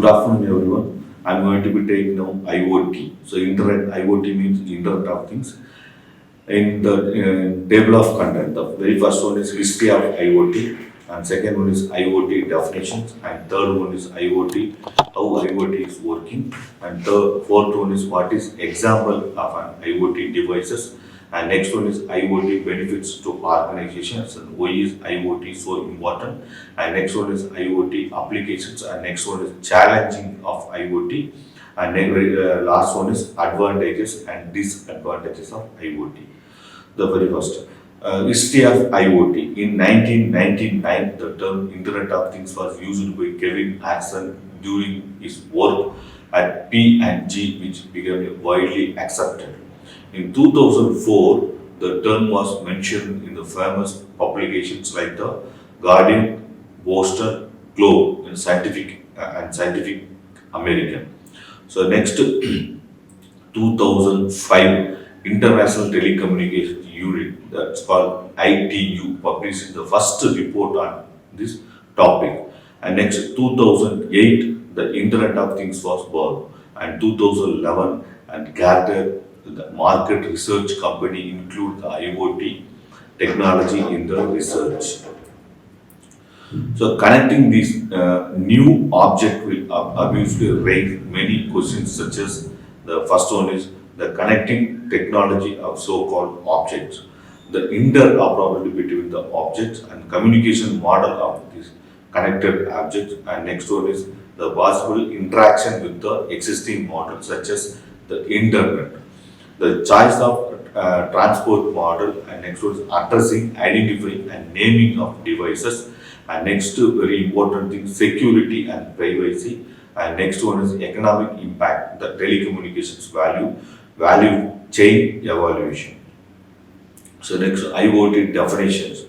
Good afternoon, everyone. I'm going to be taking now IoT. So, IoT means Internet of Things. In the table of content, the very first one is history of IoT, and second one is IoT definitions, and third one is IoT, how IoT is working, and fourth one is what is example of an IoT devices, and next one is IoT benefits to organizations and why is IoT so important, and next one is IoT applications, and next one is challenging of IoT, and then last one is advantages and disadvantages of IoT. The very first history of IoT. In 1999, the term Internet of Things was used by Kevin Axon during his work at P&G, which became widely accepted. In 2004, the term was mentioned in the famous publications like the Guardian, Boston, Globe, and Scientific American. So next, 2005, International Telecommunication Unit, that's called ITU, published the first report on this topic. And next, 2008, the Internet of Things was born, and 2011, and Gartner, the market research company, include the IoT technology in the research. So connecting these new object will obviously raise many questions, such as the first one is the connecting technology of so-called objects, the interoperability between the objects and communication model of these connected objects, and next one is the possible interaction with the existing model, such as the internet, the choice of transport model, and next one is addressing, identifying, and naming of devices, and next very important thing, security and privacy, and next one is economic impact, the telecommunications value chain evaluation. So next, IoT definitions.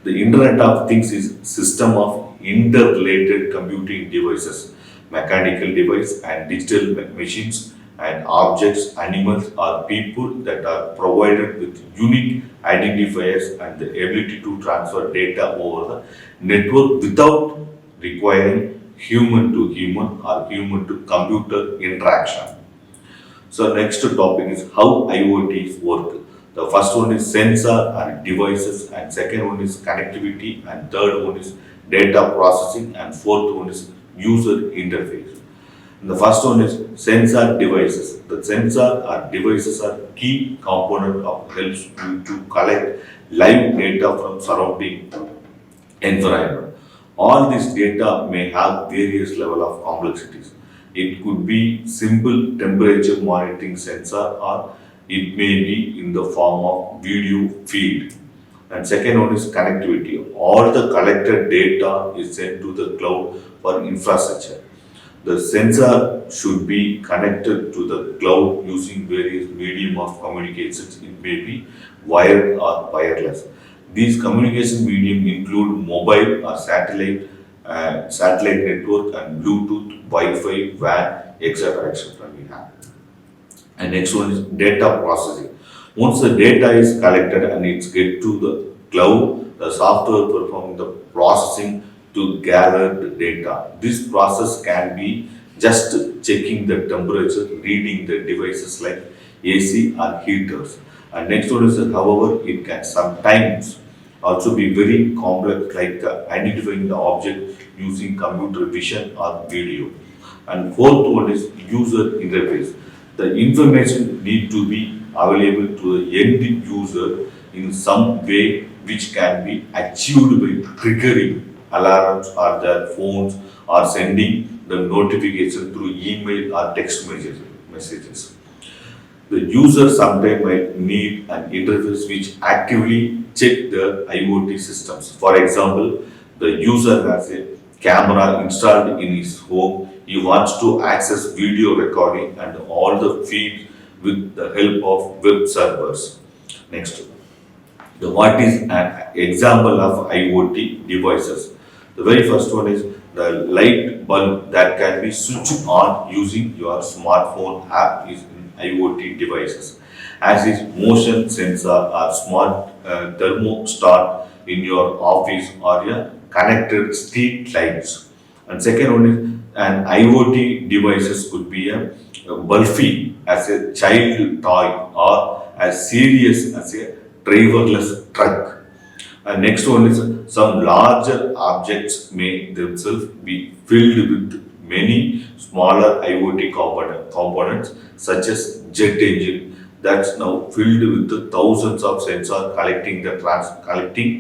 The Internet of Things is system of interrelated computing devices, mechanical device and digital machines and objects, animals or people that are provided with unique identifiers and the ability to transfer data over the network without requiring human to human or human to computer interaction. So next topic is how IoTs work. The first one is sensor and devices, and second one is connectivity, and third one is data processing, and fourth one is user interface. And the first one is sensor devices. The sensor or devices are key component of helps you to collect live data from surrounding environment. All this data may have various level of complexities. It could be simple temperature monitoring sensor, or it may be in the form of video feed. And second one is connectivity. All the collected data is sent to the cloud for infrastructure. The sensor should be connected to the cloud using various medium of communications. It may be wired or wireless. These communication medium include mobile or satellite network, and Bluetooth, Wi-Fi, WAN, etc. etc. we have. And next one is data processing. Once the data is collected and it's get to the cloud, the software performs the processing to gather the data. This process can be just checking the temperature, reading the devices like AC or heaters. And next one is, however, it can sometimes also be very complex, like identifying the object using computer vision or video. And fourth one is user interface. The information need to be available to the end user in some way, which can be achieved by triggering alarms or their phones, or sending the notification through email or text messages. The user sometimes might need an interface which actively check the IoT systems. For example, the user has a camera installed in his home. He wants to access video recording and all the feeds with the help of web servers. Next, what is an example of IoT devices? The very first one is the light bulb that can be switched on using your smartphone app is in IoT devices, as is motion sensor or smart thermostat in your office or your connected street lights. And second one is And IoT devices could be a bulky as a child toy or as serious as a driverless truck. And next one is some larger objects may themselves be filled with many smaller IoT components such as jet engine that's now filled with the thousands of sensors collecting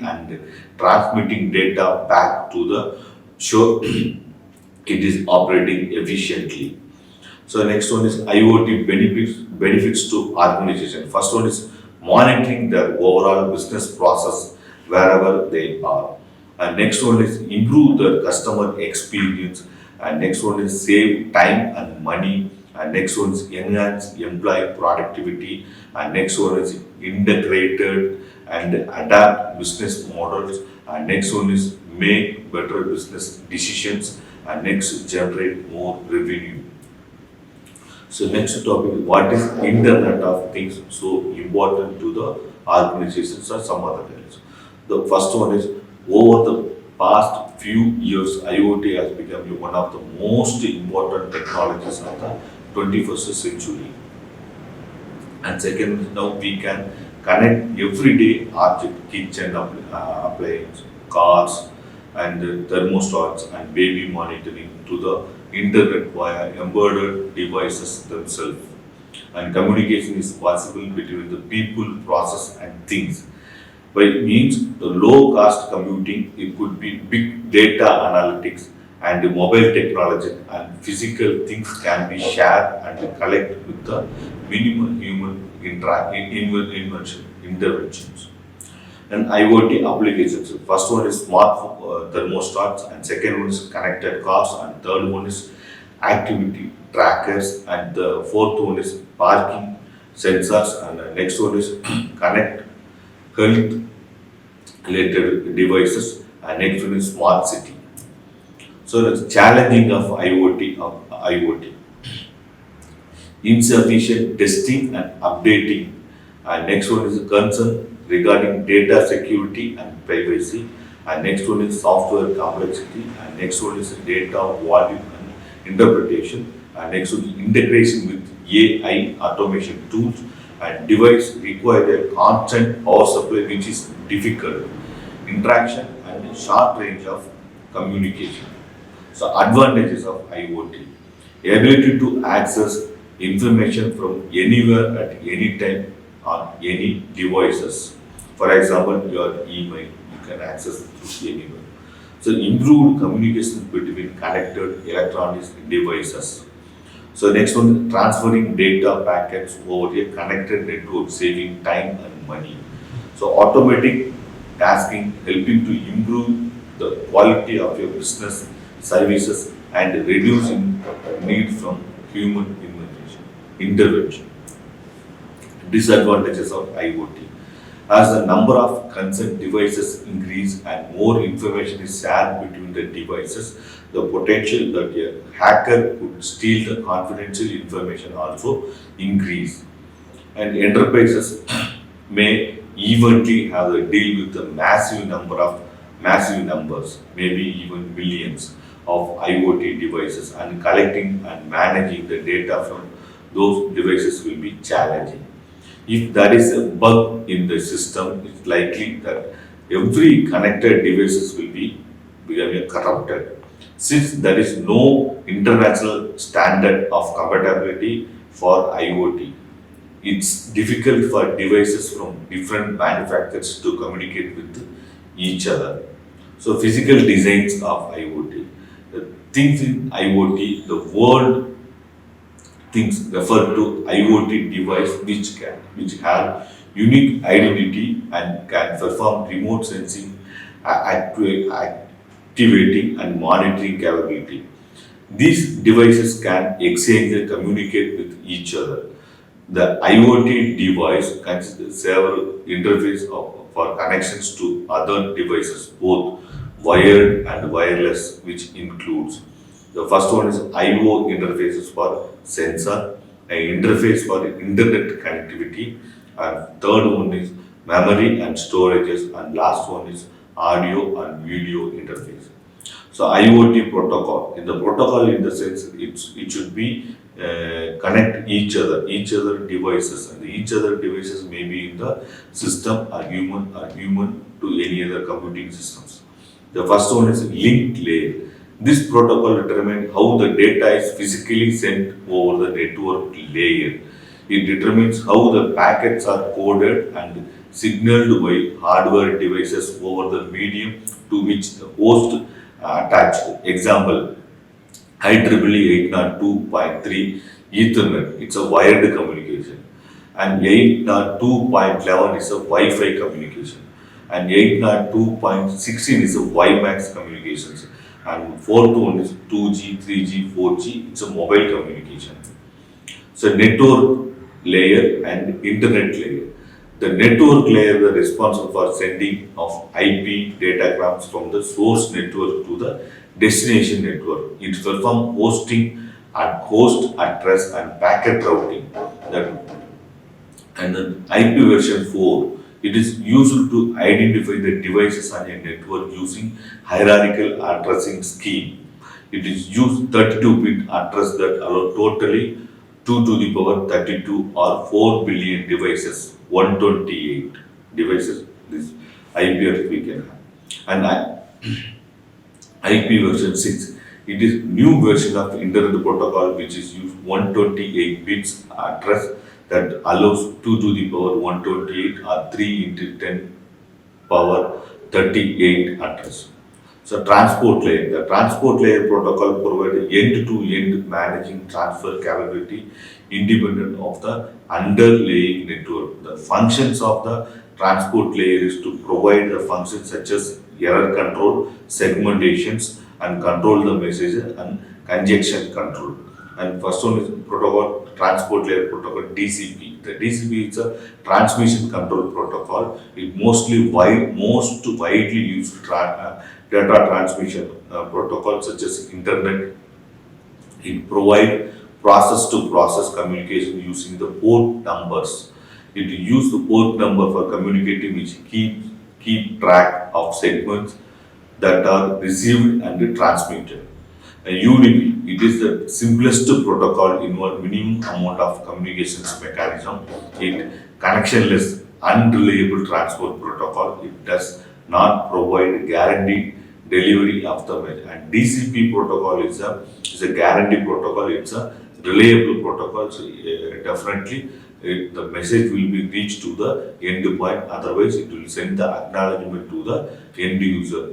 and transmitting data back to the show it is operating efficiently. So next one is IoT benefits to organization. First one is monitoring their overall business process wherever they are. And next one is improve the customer experience. And next one is save time and money. And next one is enhance employee productivity. And next one is integrated and adapt business models. And next one is make better business decisions. And next generate more revenue. So next topic, what is Internet of Things so important to the organizations or some other things. The first one is over the past few years, IoT has become one of the most important technologies of the 21st century. And second is now we can connect everyday object, kitchen appliance, cars, and thermostats and baby monitoring to the internet via embedded devices themselves. And communication is possible between the people, process, and things. By means the low cost computing, it could be big data analytics and mobile technology and physical things can be shared and collect with the minimal human interventions. And IoT applications. First one is smart thermostats, and second one is connected cars, and third one is activity trackers, and the fourth one is parking sensors, and the next one is connect health related devices, and next one is smart city. So the challenging of IoT, insufficient testing and updating, and next one is a concern regarding data security and privacy, and next one is software complexity, and next one is data volume and interpretation, and next one is integration with AI automation tools, and device require a constant power supply which is difficult, interaction and short range of communication. So advantages of IoT, ability to access information from anywhere at any time on any devices. For example, your email you can access through anywhere. So improved communication between connected electronic devices. So next one, transferring data packets over a connected network, saving time and money. So automatic tasking, helping to improve the quality of your business services and reducing need from human intervention. Disadvantages of IoT. As the number of concerned devices increase and more information is shared between the devices, the potential that a hacker could steal the confidential information also increase. And enterprises may eventually have to deal with the massive numbers, maybe even millions of IoT devices, and collecting and managing the data from those devices will be challenging. If there is a bug in the system, it's likely that every connected devices will be becoming corrupted. Since there is no international standard of compatibility for IoT, it's difficult for devices from different manufacturers to communicate with each other. So physical designs of IoT. The things in IoT, the word things refer to IoT device which have unique identity and can perform remote sensing, activating and monitoring capability. These devices can exchange and communicate with each other. The IoT device considers several interfaces for connections to other devices, both wired and wireless, which includes the first one is I/O interfaces for sensor, an interface for internet connectivity, and third one is memory and storages, and last one is audio and video interface. So IoT protocol. In the protocol, in the sense, it should be connect each other devices, and each other devices may be in the system or human to any other computing systems. The first one is linked layer. This protocol determines how the data is physically sent over the network layer. It determines how the packets are coded and signaled by hardware devices over the medium to which the host attached. Example, IEEE 802.3 Ethernet, it's a wired communication, and 802.11 is a Wi-Fi communication, and 802.16 is a WiMAX communications, and fourth one is 2G, 3G, 4G, it's a mobile communication. So network layer and internet layer. The network layer is responsible for sending of IP datagrams from the source network to the destination network. It performs hosting and host address and packet routing. That and then IP version 4. It is used to identify the devices on a network using hierarchical addressing scheme. It is used 32-bit address that allow totally 2 to the power 32 or 4 billion devices, 128 devices, this IP we can have. And IP version 6, it is new version of Internet Protocol which is used 128 bits address that allows 2 to the power 128 or 3 into 10 power 38 address. So transport layer. The transport layer protocol provides end-to-end managing transfer capability independent of the underlying network. The functions of the transport layer is to provide the functions such as error control, segmentations, and control the message and congestion control. And first one is protocol, transport layer protocol, DCP. The DCP is a transmission control protocol. It most widely used data transmission protocol such as internet. It provides process-to-process communication using the port numbers. It uses the port number for communicating, which keep track of segments that are received and transmitted. UDP, it is the simplest protocol involve minimum amount of communications mechanism. It connectionless, unreliable transport protocol. It does not provide guaranteed delivery of the message. And DCP protocol is a guarantee protocol. It's a reliable protocol. So definitely the message will be reached to the end point. Otherwise, it will send the acknowledgement to the end user,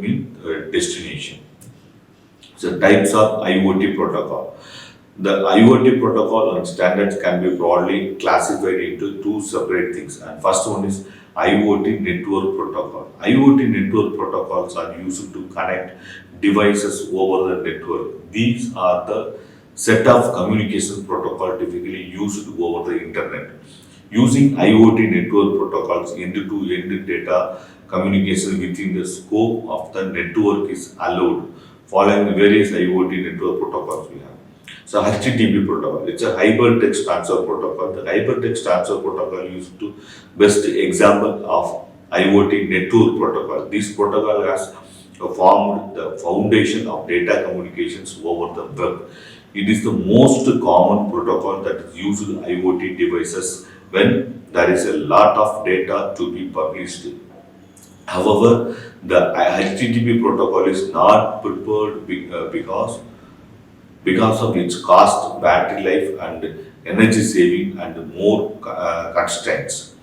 destination. So types of IoT protocol. The IoT protocol and standards can be broadly classified into two separate things. And first one is IoT network protocol. IoT network protocols are used to connect devices over the network. These are the set of communication protocol typically used over the internet. Using IoT network protocols, end-to-end data communication within the scope of the network is allowed, following the various IoT network protocols we have. So HTTP protocol, it's a hypertext transfer protocol. The hypertext transfer protocol used to best example of IoT network protocol. This protocol has formed the foundation of data communications over the web. It is the most common protocol that is used in IoT devices when there is a lot of data to be published. However, the HTTP protocol is not preferred because of its cost, battery life, and energy saving, and more constraints.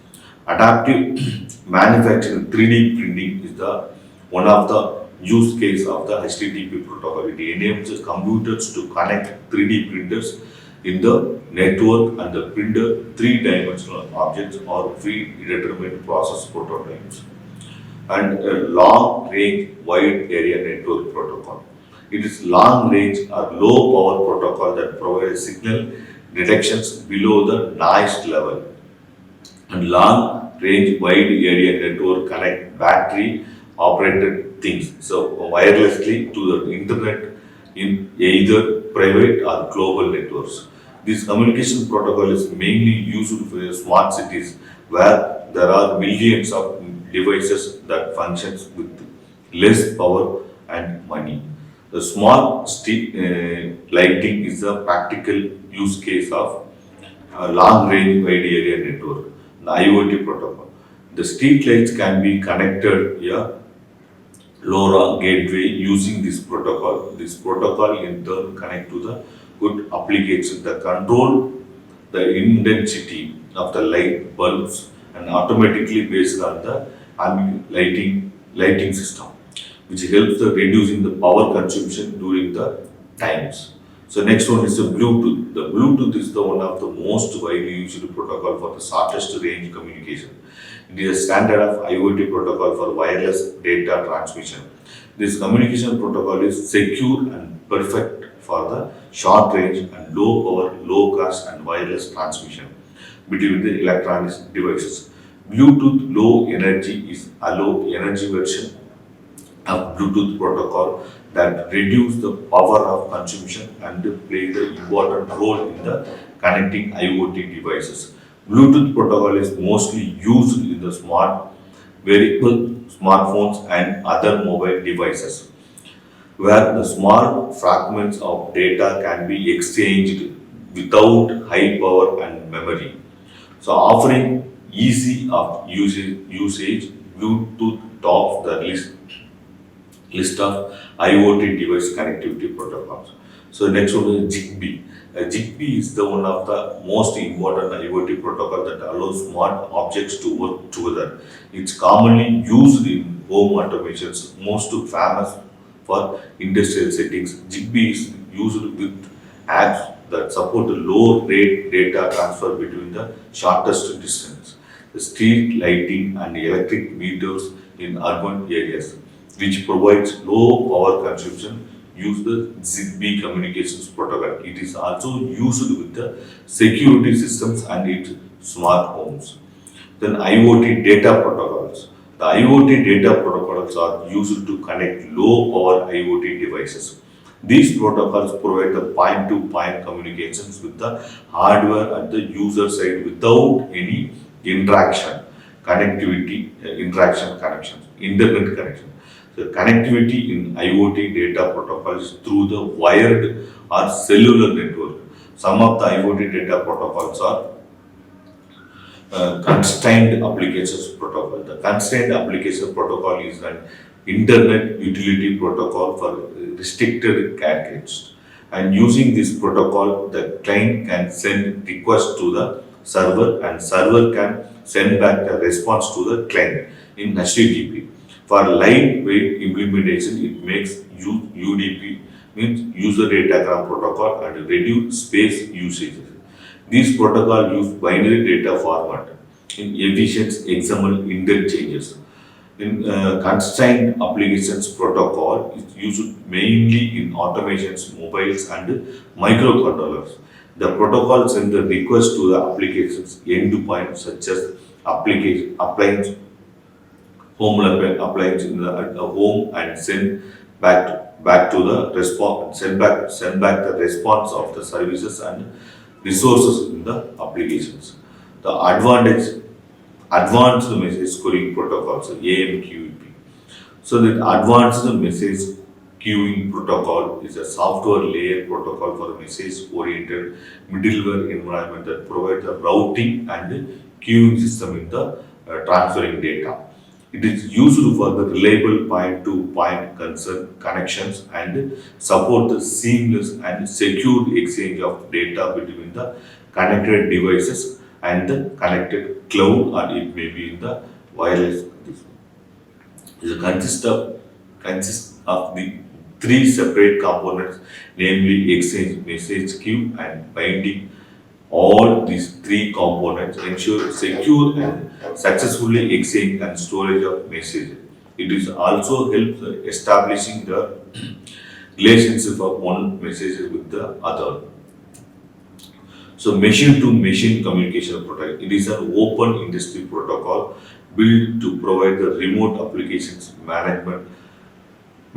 Adaptive manufacturing, 3D printing is the one of the use case of the HTTP protocol. It enables computers to connect 3D printers in the network and the printer three-dimensional objects or predetermined process prototypes. And a long-range wide area network protocol. It is long-range or low-power protocol that provides signal detections below the noise level. And long-range wide area network connect battery-operated things, so wirelessly to the internet in either private or global networks. This communication protocol is mainly used for smart cities where there are millions of devices that functions with less power and money. The small street lighting is a practical use case of a long-range wide area network, the IoT protocol. The street lights can be connected via LoRa gateway using this protocol. This protocol in turn connect to the good application that control the intensity of the light bulbs and automatically based on the lighting system, which helps the reducing the power consumption during the times. So next one is the Bluetooth. The Bluetooth is the one of the most widely used protocol for the shortest range communication. It is a standard of IoT protocol for wireless data transmission. This communication protocol is secure and perfect for the short range and low power, low cost and wireless transmission between the electronic devices. Bluetooth low energy is a low energy version of Bluetooth protocol that reduce the power of consumption and play the important role in the connecting IoT devices. Bluetooth protocol is mostly used in the smart wearable smartphones and other mobile devices, where the small fragments of data can be exchanged without high power and memory. So offering easy of usage, Bluetooth tops the list of IoT device connectivity protocols. So next one is Zigbee. Zigbee is the one of the most important IoT protocol that allows smart objects to work together. It's commonly used in home automations, most famous for industrial settings. Zigbee is used with apps that support the low rate data transfer between the shortest distance, the street lighting and electric meters in urban areas, which provides low power consumption. Use the Zigbee communications protocol. It is also used with the security systems and its smart homes. Then IoT data protocols. The IoT data protocols are used to connect low power IoT devices. These protocols provide the point-to-point communications with the hardware at the user side without any internet connection. The connectivity in IoT data protocols through the wired or cellular network. Some of the IoT data protocols are constrained applications protocol. The constrained application protocol is an internet utility protocol for restricted packets. And using this protocol, the client can send requests to the server and server can send back the response to the client in HTTP. For lightweight implementation, it makes UDP, means user datagram protocol, and reduce space usage. These protocols use binary data format in efficient XML interchanges. In constrained applications protocol is used mainly in automations, mobiles, and microcontrollers. The protocol sends the request to the applications endpoint such as appliance appliance in the at the home and back to the response send back the response of the services and resources in the applications. The advanced message queuing protocols, AMQP. So the advanced message queuing protocol is a software layer protocol for a message oriented middleware environment that provides the routing and queuing system in the transferring data. It is used for the reliable point-to-point connections and support the seamless and secure exchange of data between the connected devices and the connected cloud, or it may be in the wireless. It consists of the three separate components, namely exchange, message queue, and binding. All these three components ensure secure and successfully exchange and storage of messages. It is also helps establishing the relationship of one message with the other. So machine-to-machine communication protocol. It is an open industry protocol built to provide the remote applications management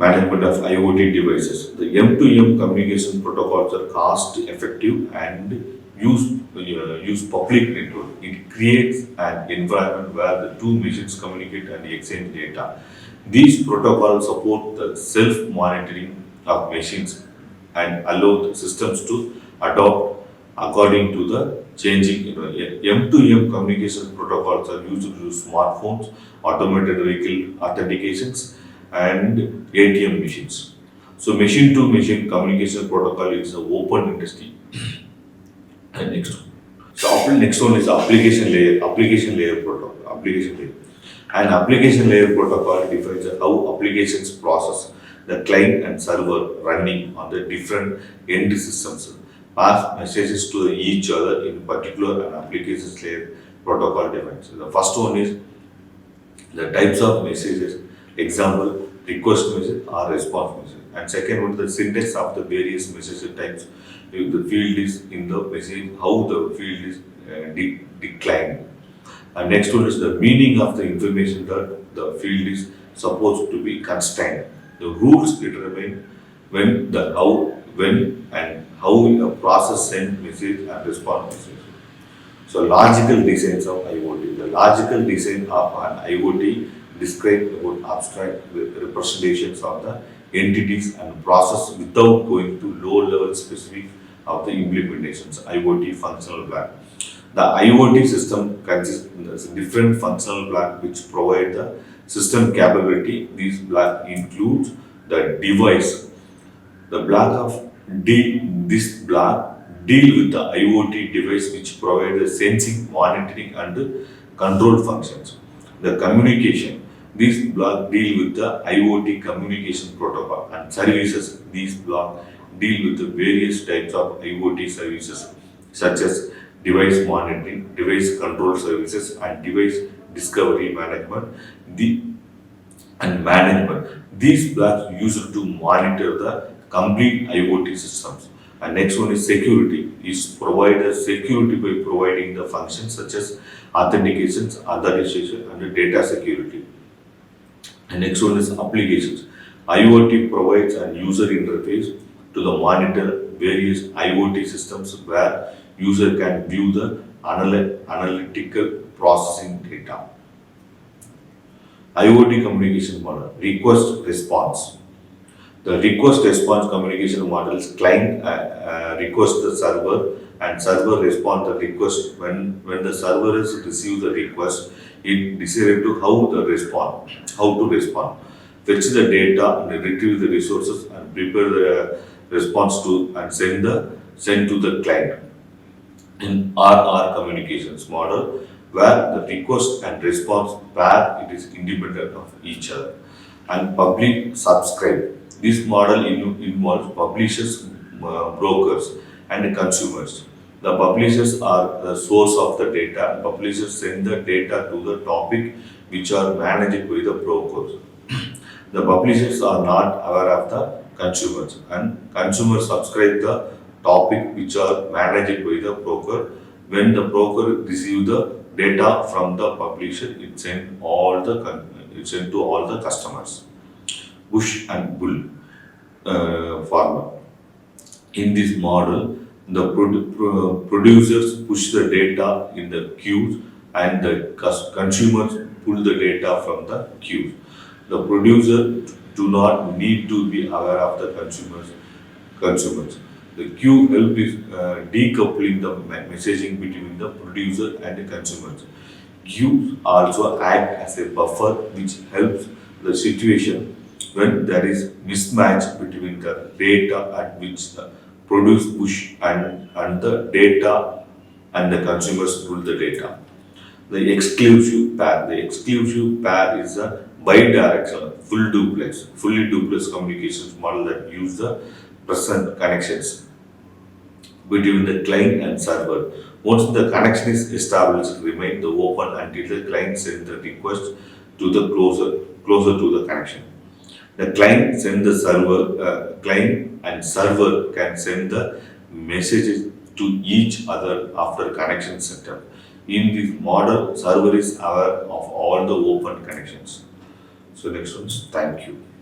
of IoT devices. The M2M communication protocols are cost effective and use public network. It creates an environment where the two machines communicate and exchange data. These protocols support the self-monitoring of machines and allow the systems to adopt according to the changing, M2M communication protocols are used to use smartphones, automated vehicle authentications, and ATM machines. So machine to machine communication protocol is an open industry. And next one is application layer. Application layer protocol. Application layer. An application layer protocol defines how applications process the client and server running on the different end systems pass messages to each other in particular an applications layer protocol defines. The first one is the types of messages, example, request message or response message. And second one, the syntax of the various message types. If the field is in the message, how the field is declined. And next one is the meaning of the information that the field is supposed to be constrained. The rules determine when and how a process send message and respond message. So logical designs of IoT. The logical design of an IoT describe about abstract representations of the entities and process without going to low level specific of the implementations. IoT functional block. The IoT system consists of different functional blocks which provide the system capability. These blocks include the device. The block of this block deal with the IoT device which provide the sensing, monitoring and control functions. The communication. These blocks deal with the IoT communication protocol and services. These blocks deal with the various types of IoT services such as device monitoring, device control services and device discovery management management. These blocks used to monitor the complete IoT systems. And next one is security. Is provided security by providing the functions such as authentications, authorization, and data security. And next one is applications. IoT provides a user interface to the monitor various IoT systems where user can view the analytical processing data. IoT communication model, request response. The request response communication model is client request the server and server respond the request. When the server has received the request, it decides to how to respond, fetch the data and retrieve the resources and prepare the response to and send to the client. In RR communications model, where the request and response pair it is independent of each other. And public subscribe. This model involves publishers, brokers, and consumers. The publishers are the source of the data, and publishers send the data to the topic which are managed by the brokers. The publishers are not aware of the consumers, and consumers subscribe the topic which are managed by the broker. When the broker receive the data from the publisher, it sent to all the customers. Push and pull format. In this model, the producers push the data in the queues and the consumers pull the data from the queues. The producer do not need to be aware of the consumers. The queue help is decoupling the messaging between the producer and the consumers. Queues also act as a buffer which helps the situation when there is mismatch between the data at which the produce push and the data and the consumers pull the data. The exclusive pair. The exclusive pair is a bidirectional, fully duplex communications model that use the present connections between the client and server. Once the connection is established, remain the open until the client sends the request to the closer to the connection. The client send the client and server can send the messages to each other after connection setup. In this model, server is aware of all the open connections. So next one is thank you.